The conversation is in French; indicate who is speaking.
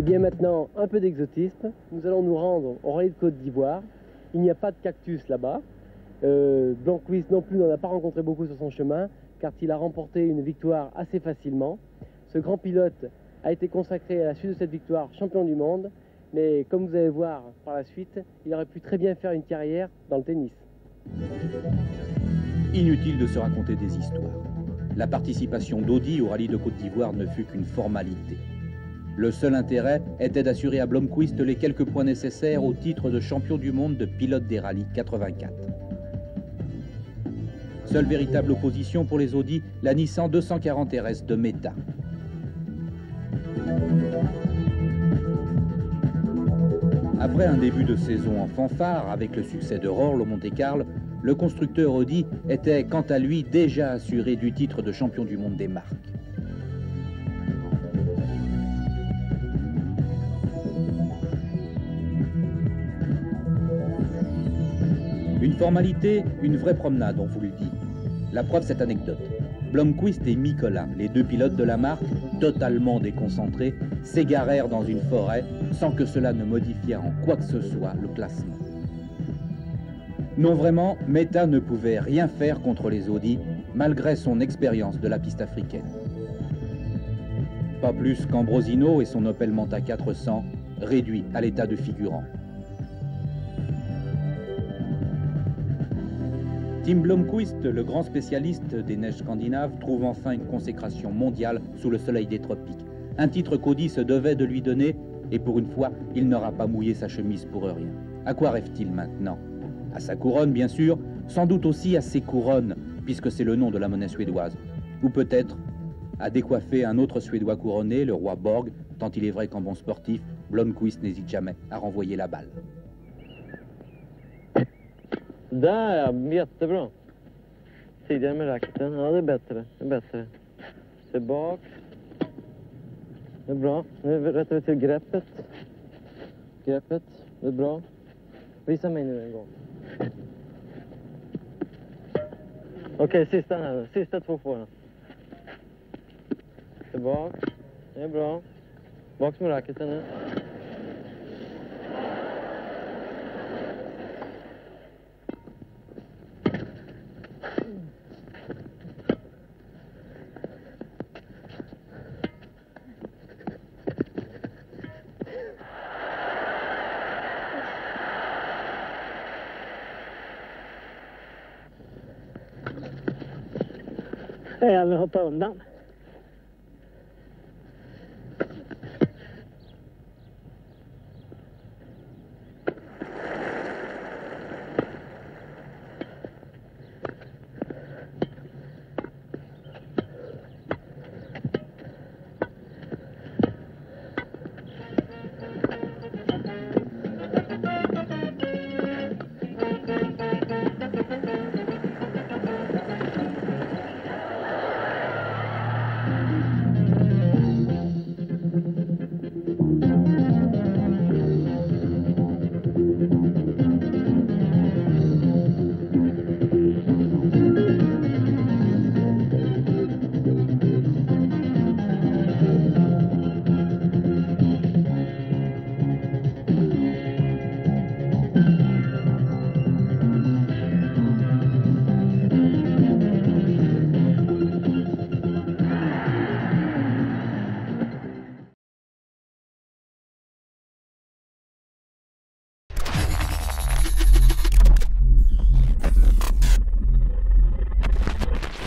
Speaker 1: Et bien maintenant, un peu d'exotisme. Nous allons nous rendre au rallye de Côte d'Ivoire. Il n'y a pas de cactus là-bas. Blomqvist non plus n'en a pas rencontré beaucoup sur son chemin, car il a remporté une victoire assez facilement. Ce grand pilote a été consacré à la suite de cette victoire champion du monde, mais comme vous allez voir par la suite, il aurait pu très bien faire une carrière dans le tennis.
Speaker 2: Inutile de se raconter des histoires. La participation d'Audi au rallye de Côte d'Ivoire ne fut qu'une formalité. Le seul intérêt était d'assurer à Blomqvist les quelques points nécessaires au titre de champion du monde de pilote des rallyes 84. Seule véritable opposition pour les Audi, la Nissan 240 RS de Meta. Après un début de saison en fanfare avec le succès de Rohrl au Monte-Carlo, le constructeur Audi était quant à lui déjà assuré du titre de champion du monde des marques. Une formalité, une vraie promenade, on vous le dit. La preuve, cette anecdote. Blomqvist et Mikola, les deux pilotes de la marque, totalement déconcentrés, s'égarèrent dans une forêt sans que cela ne modifiât en quoi que ce soit le classement. Non, vraiment, Meta ne pouvait rien faire contre les Audi, malgré son expérience de la piste africaine. Pas plus qu'Ambrosino et son Opel Manta 400, réduits à l'état de figurant. Tim Blomqvist, le grand spécialiste des neiges scandinaves, trouve enfin une consécration mondiale sous le soleil des tropiques. Un titre qu'Audi se devait de lui donner, et pour une fois, il n'aura pas mouillé sa chemise pour rien. À quoi rêve-t-il maintenant? À sa couronne, bien sûr, sans doute aussi à ses couronnes, puisque c'est le nom de la monnaie suédoise. Ou peut-être à décoiffer un autre Suédois couronné, le roi Borg, tant il est vrai qu'en bon sportif, Blomqvist n'hésite jamais à renvoyer la balle.
Speaker 1: Där ja, jättebra. Tidigare med racketen. Ja, det är bättre. Det är bättre. Tillbaks. Det är bra. Nu rättar vi till greppet. Greppet. Det är bra. Visa mig nu en gång. Okej, sista här. Sista två fåren. Tillbaks. Det är bra. Baks med racketen nu.
Speaker 3: Eller hoppa undan.